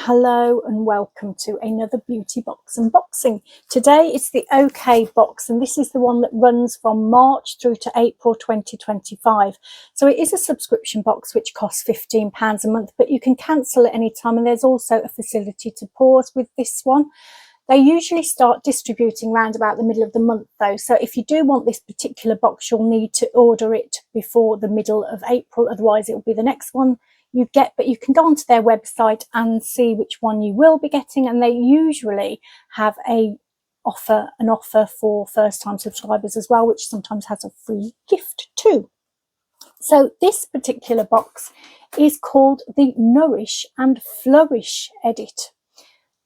Hello and welcome to another beauty box unboxing. Today it's the OK box, and this is the one that runs from March through to April 2025. So it is a subscription box which costs £15 a month, but you can cancel at any time, and there's also a facility to pause with this one. They usually start distributing around about the middle of the month though, so if you do want this particular box you'll need to order it before the middle of April, otherwise it will be the next one you get. But you can go onto their website and see which one you will be getting, and they usually have an offer for first-time subscribers as well, which sometimes has a free gift too. So this particular box is called the Nourish and Flourish edit,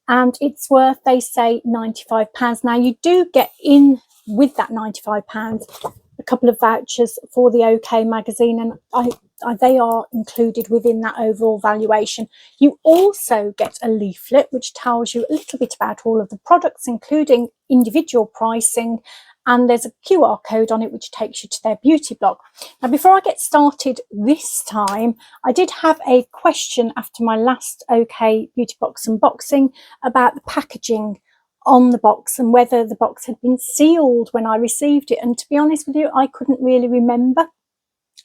and it's worth, they say, £95. Now you do get in with that £95 a couple of vouchers for the OK magazine, and they are included within that overall valuation. You also get a leaflet which tells you a little bit about all of the products, including individual pricing, and there's a QR code on it which takes you to their beauty blog. Now before I get started this time, I did have a question after my last OK beauty box unboxing about the packaging on the box and whether the box had been sealed when I received it, and to be honest with you, I couldn't really remember.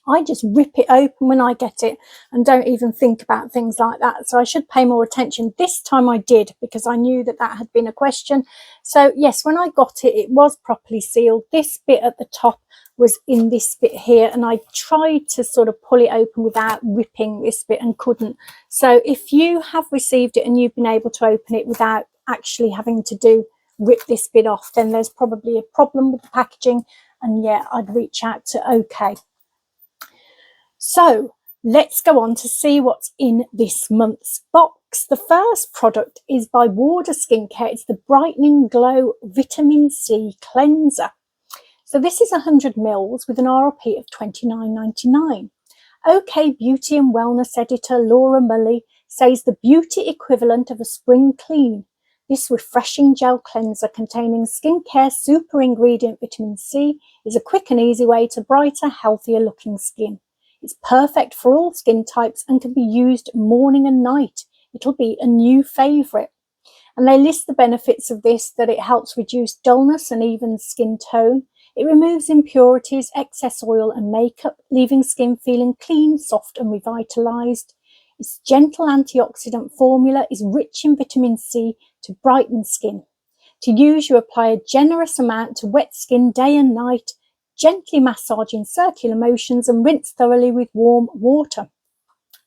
I just rip it open when I get it and don't even think about things like that, so I should pay more attention. This time I did, because I knew that that had been a question. So yes, when I got it, it was properly sealed. This bit at the top was in this bit here, and I tried to sort of pull it open without ripping this bit and couldn't. So if you have received it and you've been able to open it without actually having to rip this bit off, then there's probably a problem with the packaging, and yeah, I'd reach out to OK. So let's go on to see what's in this month's box. The first product is by Warder Skincare. It's the Brightening Glow Vitamin C Cleanser. So this is 100 ml with an RRP of £29.99. OK Beauty and Wellness editor Laura Mully says the beauty equivalent of a spring clean. This refreshing gel cleanser containing skincare super ingredient vitamin C is a quick and easy way to brighter, healthier looking skin. It's perfect for all skin types and can be used morning and night. It'll be a new favourite. And they list the benefits of this, that it helps reduce dullness and even skin tone. It removes impurities, excess oil and makeup, leaving skin feeling clean, soft and revitalised. Its gentle antioxidant formula is rich in vitamin C to brighten skin. To use, you apply a generous amount to wet skin day and night, gently massage in circular motions and rinse thoroughly with warm water.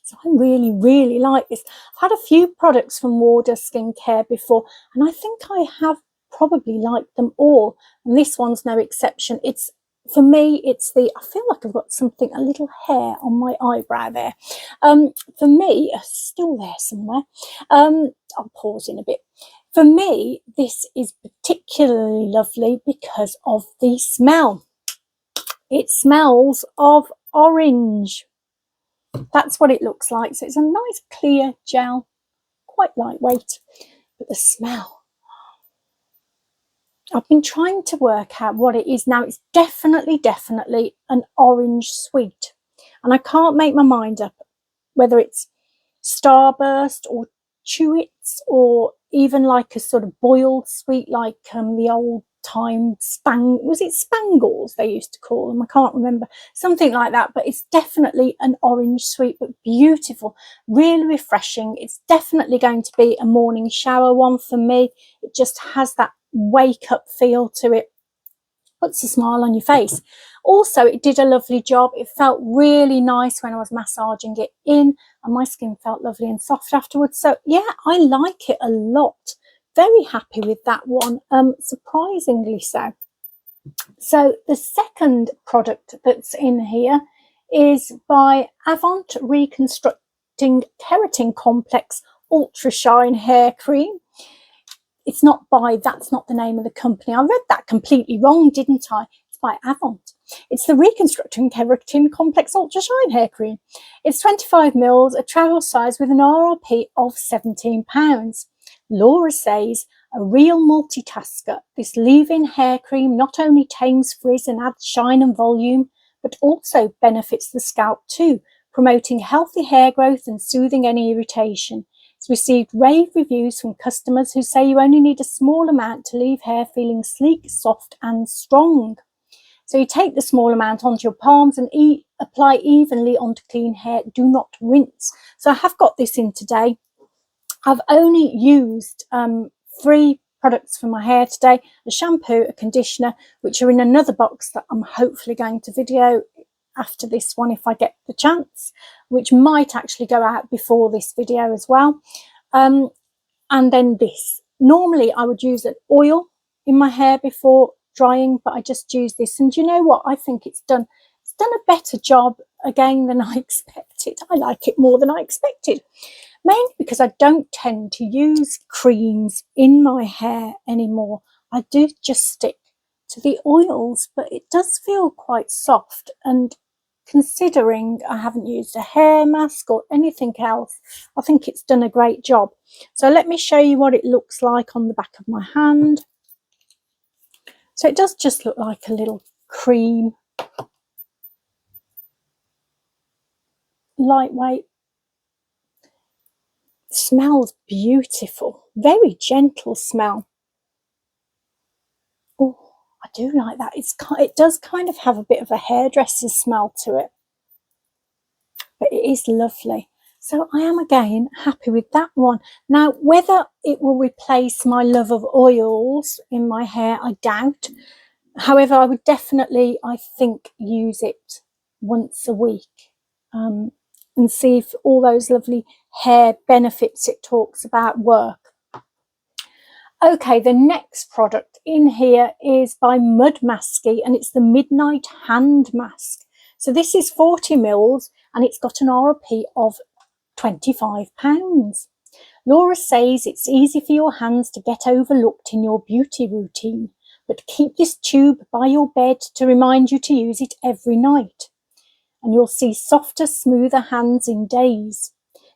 So I really like this. I've had a few products from Warder Skincare before, and I think I have probably liked them all, and this one's no exception. It's, for me, it's the, I feel like I've got something, a little hair on my eyebrow there. For me, still there somewhere. I'll pause in a bit. For me, this is particularly lovely because of the smell. It smells of orange. That's what it looks like. So it's a nice clear gel, quite lightweight, but the smell. I've been trying to work out what it is now. It's definitely an orange sweet, and I can't make my mind up whether it's Starburst or Chewits, or even like a sort of boiled sweet, like the old time was it Spangles they used to call them? I can't remember, something like that. But it's definitely an orange sweet, but beautiful, really refreshing. It's definitely going to be a morning shower one for me. It just has that wake up feel to it, puts a smile on your face. Also, it did a lovely job. It felt really nice when I was massaging it in, and my skin felt lovely and soft afterwards. So yeah, I like it a lot. Very happy with that one, surprisingly so. So the second product that's in here is by Avant Reconstructing Keratin Complex Ultra Shine Hair Cream. It's not by, that's not the name of the company. I read that completely wrong, didn't I? It's by Avant. It's the Reconstructing Keratin Complex Ultra Shine Hair Cream. It's 25 ml, a travel size with an RRP of £17. Laura says, a real multitasker, this leave-in hair cream not only tames frizz and adds shine and volume, but also benefits the scalp too, promoting healthy hair growth and soothing any irritation. It's received rave reviews from customers who say you only need a small amount to leave hair feeling sleek, soft and strong. So you take the small amount onto your palms and apply evenly onto clean hair. Do not rinse. So I have got this in today. I've only used 3 products for my hair today: a shampoo, a conditioner, which are in another box that I'm hopefully going to video after this one if I get the chance, which might actually go out before this video as well. And then this. Normally I would use an oil in my hair before drying, but I just use this, and you know what, I think it's done a better job again than I expected. I like it more than I expected, mainly because I don't tend to use creams in my hair anymore. I do just stick to the oils, but it does feel quite soft, and considering I haven't used a hair mask or anything else, I think it's done a great job. So let me show you what it looks like on the back of my hand. So it does just look like a little cream, lightweight. Smells beautiful, very gentle smell. Oh, I do like that. It does kind of have a bit of a hairdresser's smell to it, but it is lovely. So I am again happy with that one. Now, whether it will replace my love of oils in my hair, I doubt. However, I would definitely, I think, use it once a week and see if all those lovely hair benefits it talks about work. Okay, the next product in here is by Mud Masky, and it's the Midnight Hand Mask. So this is 40 mils and it's got an RP of £25. Laura says it's easy for your hands to get overlooked in your beauty routine, but keep this tube by your bed to remind you to use it every night, and you'll see softer, smoother hands in days.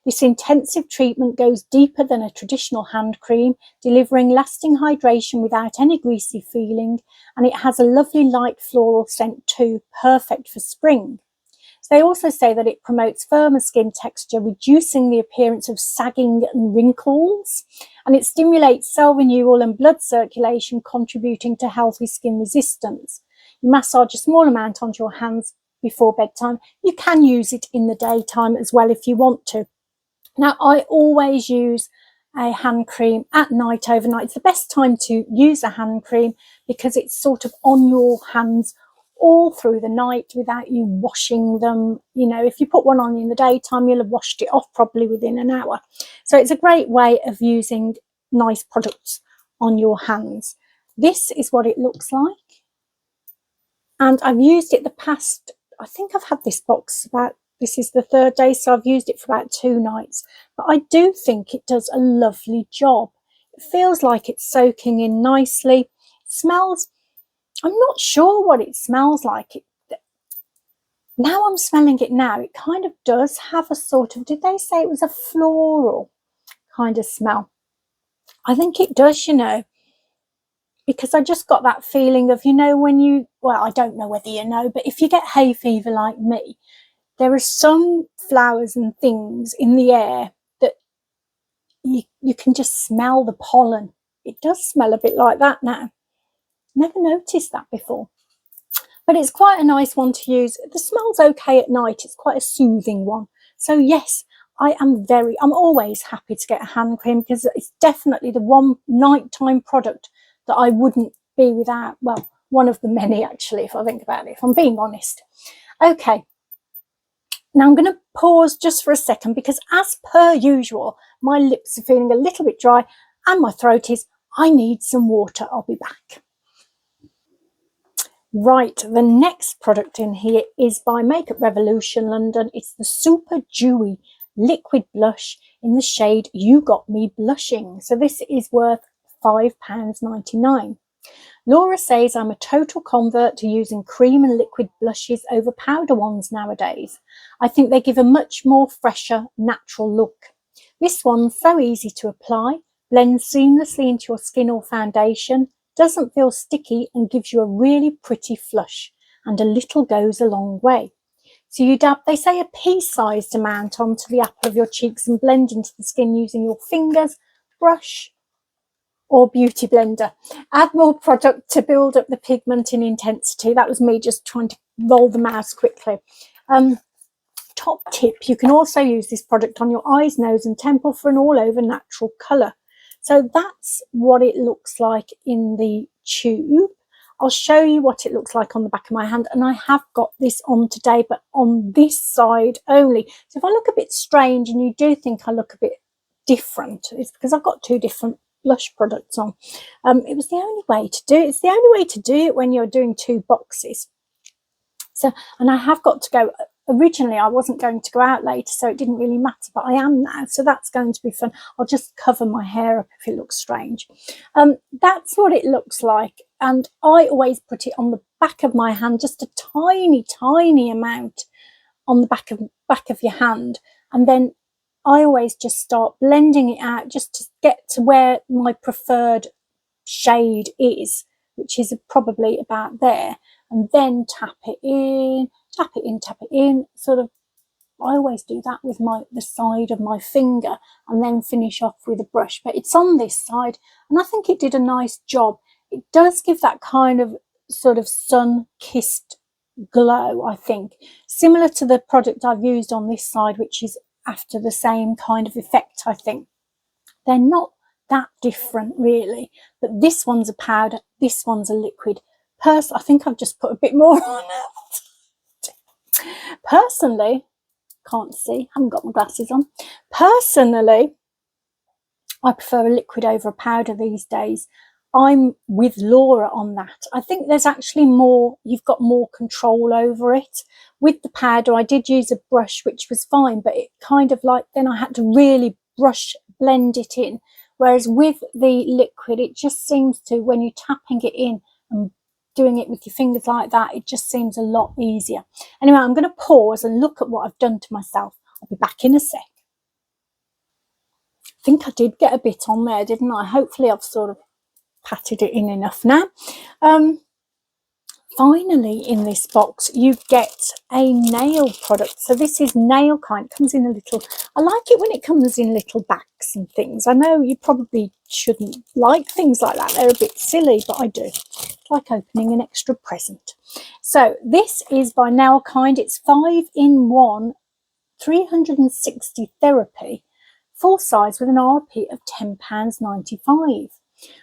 This intensive treatment goes deeper than a traditional hand cream, delivering lasting hydration without any greasy feeling, and it has a lovely light floral scent too, perfect for spring. So they also say that it promotes firmer skin texture, reducing the appearance of sagging and wrinkles, and it stimulates cell renewal and blood circulation, contributing to healthy skin resistance. You massage a small amount onto your hands before bedtime. You can use it in the daytime as well if you want to. Now, I always use a hand cream at night, overnight. It's the best time to use a hand cream because it's sort of on your hands all through the night without you washing them. You know, if you put one on in the daytime, you'll have washed it off probably within an hour. So it's a great way of using nice products on your hands. This is what it looks like. And I've used it the past, I think I've had this box this is the 3rd day, so I've used it for about 2 nights. But I do think it does a lovely job. It feels like it's soaking in nicely. It smells, I'm not sure what it smells like. Now I'm smelling it now, it kind of does have a sort of, did they say it was a floral kind of smell? I think it does, you know, because I just got that feeling of, you know, when you, well, I don't know whether you know, but if you get hay fever like me, there are some flowers and things in the air that you can just smell the pollen. It does smell a bit like that now. Never noticed that before. But it's quite a nice one to use. The smell's okay at night. It's quite a soothing one. So yes, I'm always happy to get a hand cream because it's definitely the one nighttime product that I wouldn't be without. Well, one of the many actually, if I think about it, if I'm being honest. Okay. Now I'm going to pause just for a second because as per usual, my lips are feeling a little bit dry and my throat is, I need some water. I'll be back. Right, the next product in here is by Makeup Revolution London. It's the Super Dewy Liquid Blush in the shade You Got Me Blushing. So this is worth £5.99. Laura says I'm a total convert to using cream and liquid blushes over powder ones nowadays. I think they give a much more fresher, natural look. This one's so easy to apply, blends seamlessly into your skin or foundation, doesn't feel sticky and gives you a really pretty flush, and a little goes a long way. So you dab, they say, a pea-sized amount onto the apple of your cheeks and blend into the skin using your fingers, brush or beauty blender. Add more product to build up the pigment in intensity. That was me just trying to roll the mouse quickly. Top tip, you can also use this product on your eyes, nose and temple for an all over natural colour. So that's what it looks like in the tube. I'll show you what it looks like on the back of my hand, and I have got this on today, but on this side only. So if I look a bit strange and you do think I look a bit different, it's because I've got two different blush products on. It was the only way to do it. It's the only way to do it when you're doing two boxes. So, and I have got to go. Originally I wasn't going to go out later, so it didn't really matter, but I am now, so that's going to be fun. I'll just cover my hair up if it looks strange. That's what it looks like, and I always put it on the back of my hand, just a tiny amount on the back of your hand, and then I always just start blending it out just to get to where my preferred shade is, which is probably about there, and then tap it in, sort of. I always do that with the side of my finger and then finish off with a brush, but it's on this side and I think it did a nice job. It does give that kind of sort of sun-kissed glow, I think, similar to the product I've used on this side, which is after the same kind of effect. I think they're not that different really, but this one's a powder, this one's a liquid. I think I've just put a bit more on it. Personally, can't see, haven't got my glasses on. Personally, I prefer a liquid over a powder these days. I'm with Laura on that. I think there's actually more, you've got more control over it. With the powder, I did use a brush, which was fine, but it kind of like, then I had to really blend it in. Whereas with the liquid, it just seems to, when you're tapping it in and doing it with your fingers like that, it just seems a lot easier. Anyway, I'm going to pause and look at what I've done to myself. I'll be back in a sec. I think I did get a bit on there, didn't I? Hopefully I've sort of patted it in enough now. Finally, in this box you get a nail product. So this is nail kind. It comes in a little, I like it when it comes in little backs and things. I know you probably shouldn't like things like that, they're a bit silly, but I do. It's like opening an extra present. So this is by Nail Kind. It's 5-in-1 360 therapy, full size, with an RP of £10.95.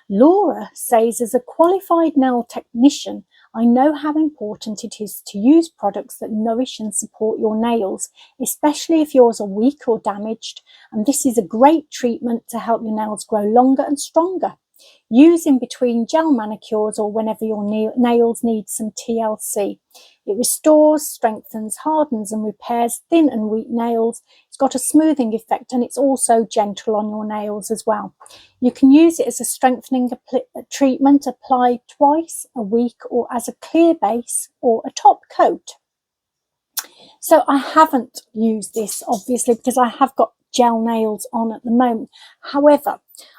Laura says, as a qualified nail technician, I know how important it is to use products that nourish and support your nails, especially if yours are weak or damaged, and this is a great treatment to help your nails grow longer and stronger. Use in between gel manicures or whenever your nails need some TLC. It restores, strengthens, hardens and repairs thin and weak nails. It's got a smoothing effect and it's also gentle on your nails as well. You can use it as a strengthening treatment applied twice a week, or as a clear base or a top coat. So I haven't used this obviously because I have got gel nails on at the moment. However,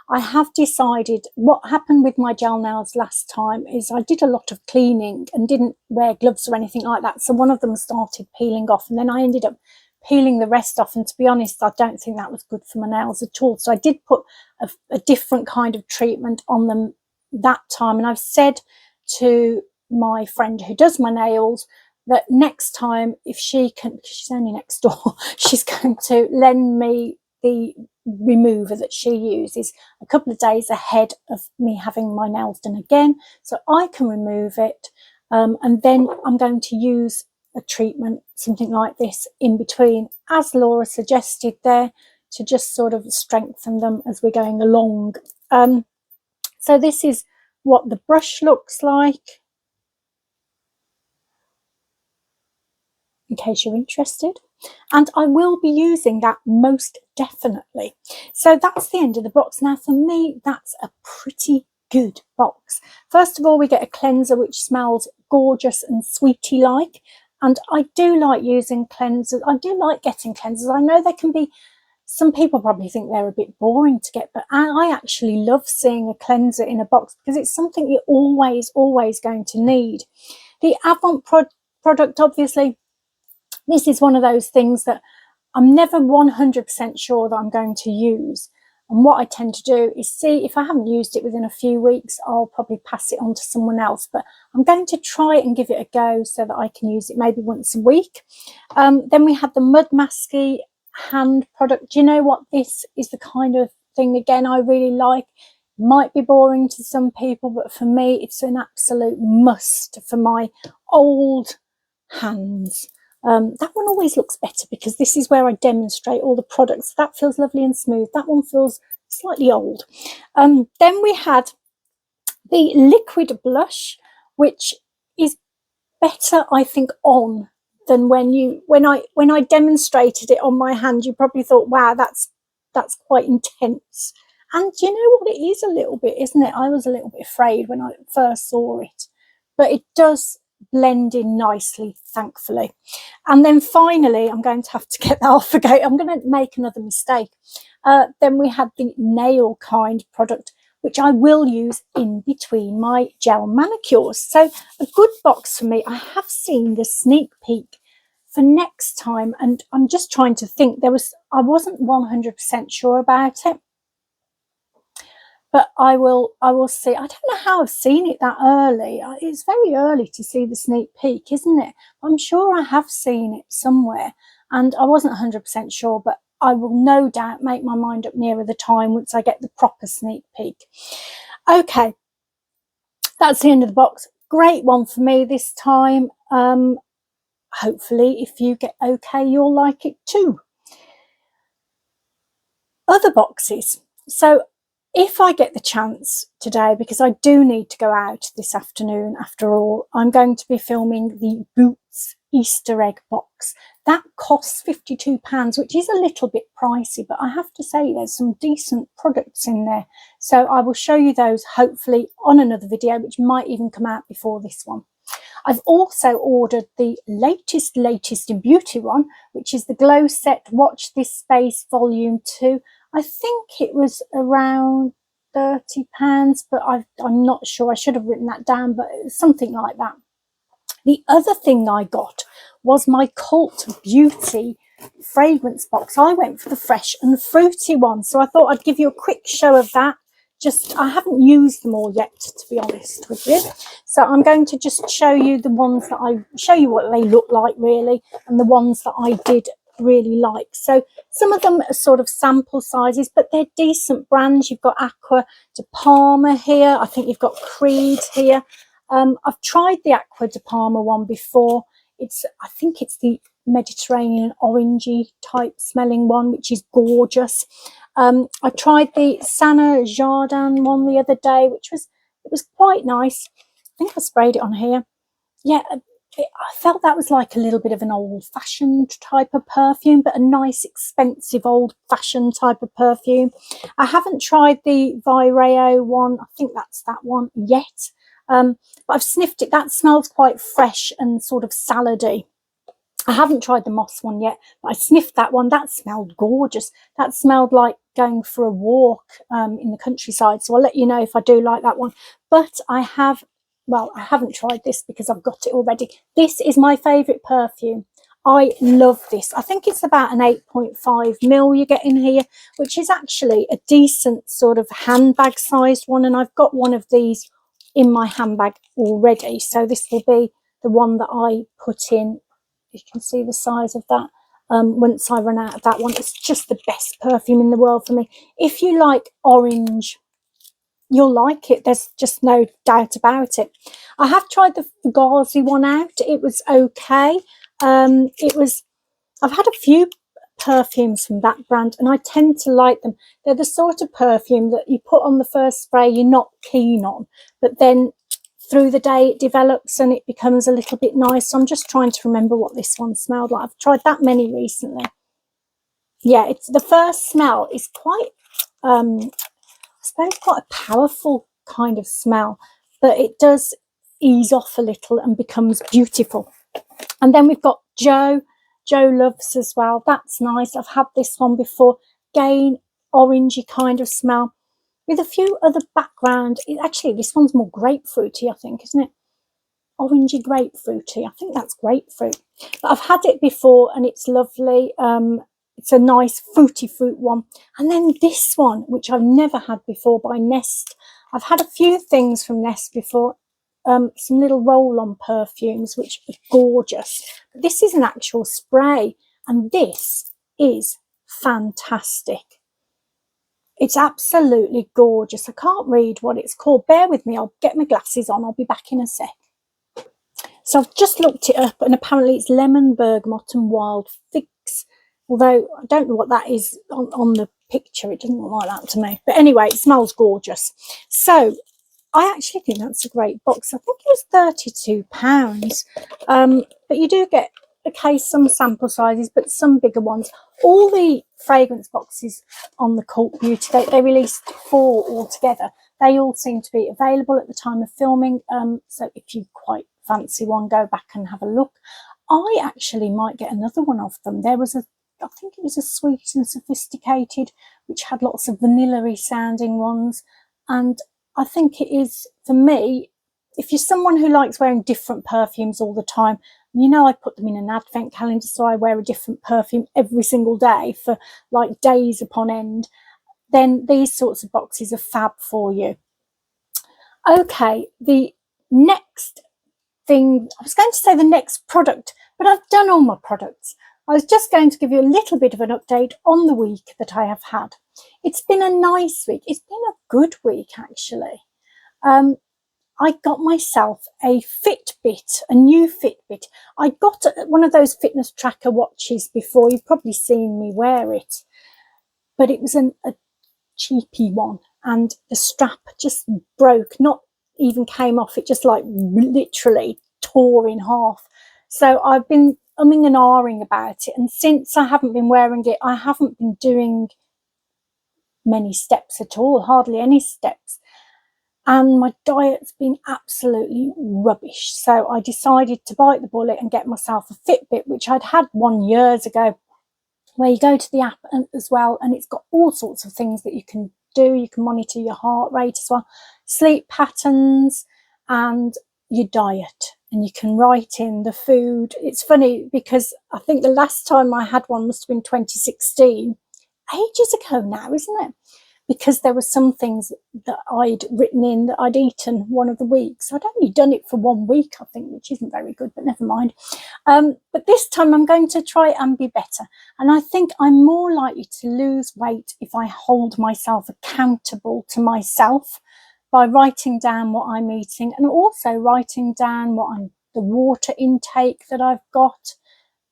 I have decided, what happened with my gel nails last time is I did a lot of cleaning and didn't wear gloves or anything like that. So one of them started peeling off and then I ended up peeling the rest off. And to be honest, I don't think that was good for my nails at all. So I did put a different kind of treatment on them that time. And I've said to my friend who does my nails that next time, if she can, because she's only next door, she's going to lend me the remover that she uses a couple of days ahead of me having my nails done again, so I can remove it, and then I'm going to use a treatment, something like this, in between, as Laura suggested there, to just sort of strengthen them as we're going along. So this is what the brush looks like, in case you're interested, and I will be using that most definitely. So that's the end of the box. Now for me, that's a pretty good box. First of all, we get a cleanser which smells gorgeous and sweety like, and I do like using cleansers. I do like getting cleansers. I know they can be, some people probably think they're a bit boring to get, but I actually love seeing a cleanser in a box because it's something you're always going to need. The Avant product, obviously, This is one of those things that I'm never 100% sure that I'm going to use. And what I tend to do is see if I haven't used it within a few weeks, I'll probably pass it on to someone else. But I'm going to try and give it a go so that I can use it maybe once a week. Then we had the Mud Masky hand product. Do you know what? This is the kind of thing, again, I really like. Might be boring to some people, but for me, it's an absolute must for my old hands. That one always looks better because this is where I demonstrate all the products. That feels lovely and smooth. That one feels slightly old. Then we had the liquid blush, which is better, I think, on than when I demonstrated it on my hand. You probably thought, wow, that's quite intense. And you know what, it is a little bit, isn't it? I was a little bit afraid when I first saw it, but it does blend in nicely, thankfully. And then finally, I'm going to have to get that off again. I'm going to make another mistake. Then we had the nail kind product, which I will use in between my gel manicures. So a good box for me. I have seen the sneak peek for next time, and I'm just trying to think. I wasn't 100% sure about it, but I will see. I don't know how I've seen it that early. It's very early to see the sneak peek, isn't it? I'm sure I have seen it somewhere, and I wasn't 100% sure, but I will no doubt make my mind up nearer the time once I get the proper sneak peek. Okay, that's the end of the box. Great one for me this time. Hopefully, if you get okay, you'll like it too. Other boxes. So if I get the chance today, because I do need to go out this afternoon after all, I'm going to be filming the Boots Easter egg box. That costs £52, which is a little bit pricey, but I have to say there's some decent products in there. So I will show you those hopefully on another video, which might even come out before this one. I've also ordered the latest in beauty one, which is the Glow Set Watch This Space Volume 2. I think it was around £30, but I'm not sure. I should have written that down, but it was something like that. The other thing I got was my Cult Beauty fragrance box. I went for the fresh and fruity one, so I thought I'd give you a quick show of that. I haven't used them all yet, to be honest with you. So I'm going to just show you the ones that show you what they look like really, and the ones that I did really like. So some of them are sort of sample sizes, but they're decent brands. You've got Aqua de Parma here. I think you've got Creed here. I've tried the Aqua de Parma one before. I think it's the Mediterranean orangey type smelling one, which is gorgeous. I tried the Sana Jardin one the other day, it was quite nice. I think I sprayed it on here. Yeah, I felt that was like a little bit of an old-fashioned type of perfume, but a nice, expensive, old-fashioned type of perfume. I haven't tried the Vireo one. I think that's that one yet. But I've sniffed it. That smells quite fresh and sort of salady. I haven't tried the Moss one yet, but I sniffed that one. That smelled gorgeous. That smelled like going for a walk in the countryside. So I'll let you know if I do like that one. But I haven't tried this because I've got it already. This is my favourite perfume. I love this. I think it's about an 8.5ml you get in here, which is actually a decent sort of handbag sized one. And I've got one of these in my handbag already. So this will be the one that I put in. You can see the size of that. Once I run out of that one, it's just the best perfume in the world for me. If you like orange, you'll like it. There's just no doubt about it. I have tried the Fugazi one out. It was okay. I've had a few perfumes from that brand and I tend to like them. They're the sort of perfume that you put on the first spray you're not keen on, but then through the day it develops and it becomes a little bit nice. So I'm just trying to remember what this one smelled like. I've tried that many recently. Yeah, the first smell is quite I suppose quite a powerful kind of smell, but it does ease off a little and becomes beautiful. And then we've got Joe Loves as well. That's nice. I've had this one before. Again, orangey kind of smell with a few other background. Actually, this one's more grapefruity, I think, isn't it? orangey grapefruity. I think that's grapefruit, but I've had it before and it's lovely. It's a nice fruity fruit one. And then this one, which I've never had before, by Nest. I've had a few things from Nest before, some little roll-on perfumes, which are gorgeous. But this is an actual spray, and this is fantastic. It's absolutely gorgeous. I can't read what it's called. Bear with me. I'll get my glasses on. I'll be back in a sec. So I've just looked it up, and apparently it's lemon, bergamot and wild figs. Although I don't know what that is on the picture. It doesn't look like that to me. But anyway, it smells gorgeous. So I actually think that's a great box. I think it was £32. But you do get, okay, some sample sizes, but some bigger ones. All the fragrance boxes on the Cult Beauty, they released 4 altogether. They all seem to be available at the time of filming. So if you quite fancy one, go back and have a look. I actually might get another one of them. There was I think it was a Sweet and Sophisticated, which had lots of vanilla-y sounding ones. And I think it is, for me, if you're someone who likes wearing different perfumes all the time, you know, I put them in an advent calendar, so I wear a different perfume every single day for like days upon end, then these sorts of boxes are fab for you. Okay, the next thing, I was going to say the next product, but I've done all my products. I was just going to give you a little bit of an update on the week that I have had. It's been a nice week. It's been a good week, actually. I got myself a Fitbit, a new Fitbit. I got one of those fitness tracker watches before. You've probably seen me wear it. But it was a cheapy one. And the strap just broke, not even came off. It just like literally tore in half. So I've been umming and ahhing about it. And since I haven't been wearing it, I haven't been doing many steps at all, hardly any steps. And my diet's been absolutely rubbish. So I decided to bite the bullet and get myself a Fitbit, which I'd had one years ago, where you go to the app as well, and it's got all sorts of things that you can do. You can monitor your heart rate as well, sleep patterns and your diet, and you can write in the food. It's funny because I think the last time I had one must have been 2016, ages ago now, isn't it? Because there were some things that I'd written in that I'd eaten one of the weeks. I'd only done it for 1 week, I think, which isn't very good, but never mind. But this time I'm going to try and be better. And I think I'm more likely to lose weight if I hold myself accountable to myself by writing down what I'm eating, and also writing down the water intake that I've got.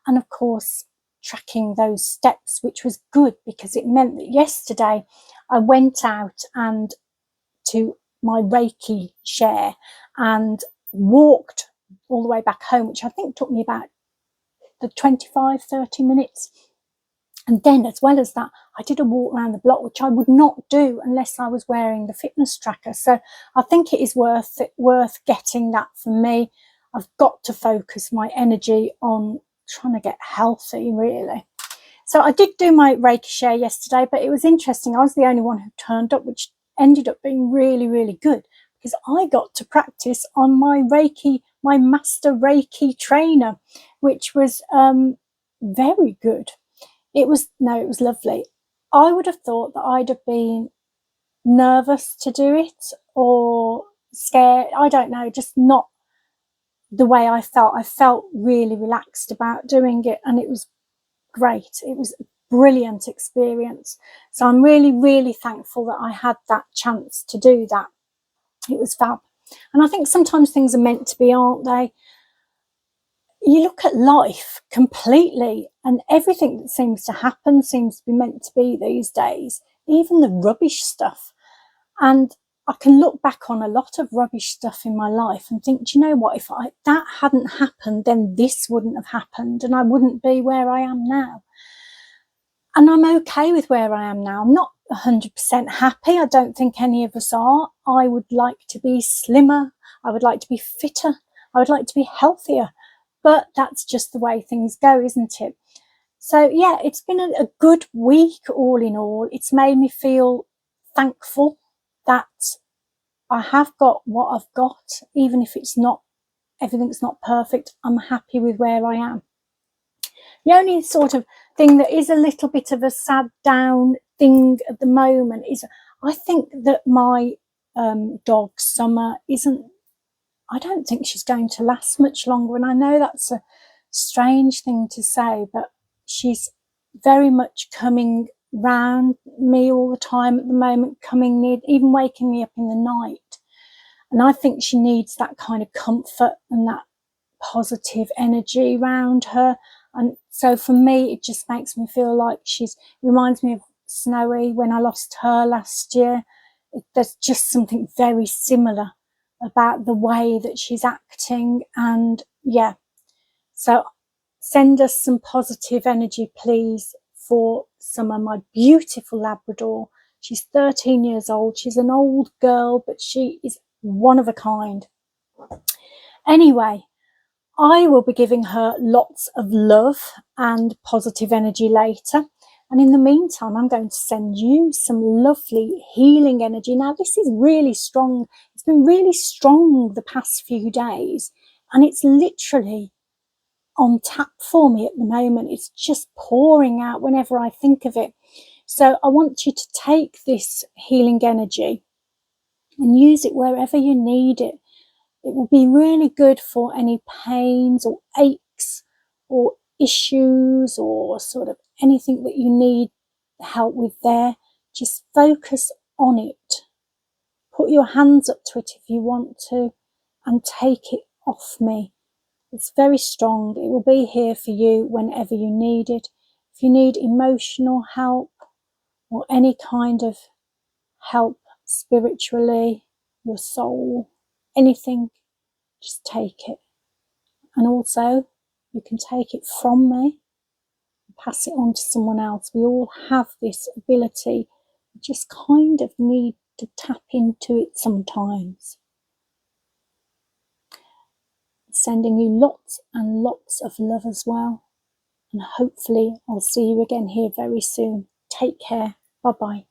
And of course, tracking those steps, which was good because it meant that yesterday I went out and to my Reiki share and walked all the way back home, which I think took me about the 25-30 minutes. And then, as well as that, I did a walk around the block, which I would not do unless I was wearing the fitness tracker. So I think it is worth getting that for me. I've got to focus my energy on trying to get healthy, really. So I did do my Reiki share yesterday, but it was interesting. I was the only one who turned up, which ended up being really, really good because I got to practice on my Reiki, my master Reiki trainer, which was very good. It was lovely. I would have thought that I'd have been nervous to do it or scared. I don't know, just not the way I felt. I felt really relaxed about doing it, and it was great. It was a brilliant experience. So I'm really, really thankful that I had that chance to do that. It was fab. And I think sometimes things are meant to be, aren't they? You look at life completely, and everything that seems to happen seems to be meant to be these days, even the rubbish stuff. And I can look back on a lot of rubbish stuff in my life and think, do you know what, if that hadn't happened, then this wouldn't have happened and I wouldn't be where I am now. And I'm okay with where I am now. I'm not 100% happy. I don't think any of us are. I would like to be slimmer. I would like to be fitter. I would like to be healthier. But that's just the way things go, isn't it? So yeah, it's been a good week all in all. It's made me feel thankful that I have got what I've got, even if it's not everything's not perfect. I'm happy with where I am. The only sort of thing that is a little bit of a sad down thing at the moment is I think that my dog Summer I don't think she's going to last much longer. And I know that's a strange thing to say, but she's very much coming round me all the time at the moment, coming near, even waking me up in the night. And I think she needs that kind of comfort and that positive energy around her. And so for me, it just makes me feel like reminds me of Snowy when I lost her last year. There's just something very similar about the way that she's acting. And yeah, so send us some positive energy, please, for Summer, my beautiful Labrador. She's 13 years old. She's an old girl, but she is one of a kind. Anyway, I will be giving her lots of love and positive energy later. And in the meantime, I'm going to send you some lovely healing energy. Now, this is really strong. It's been really strong the past few days, and it's literally on tap for me at the moment. It's just pouring out whenever I think of it. So I want you to take this healing energy and use it wherever you need it. It will be really good for any pains or aches or issues or sort of anything that you need help with there. Just focus on it. Put your hands up to it if you want to, and take it off me. It's very strong. It will be here for you whenever you need it. If you need emotional help or any kind of help spiritually, your soul, anything, just take it. And also, you can take it from me and pass it on to someone else. We all have this ability. We just kind of need to tap into it sometimes. Sending you lots and lots of love as well. And hopefully I'll see you again here very soon. Take care. Bye-bye.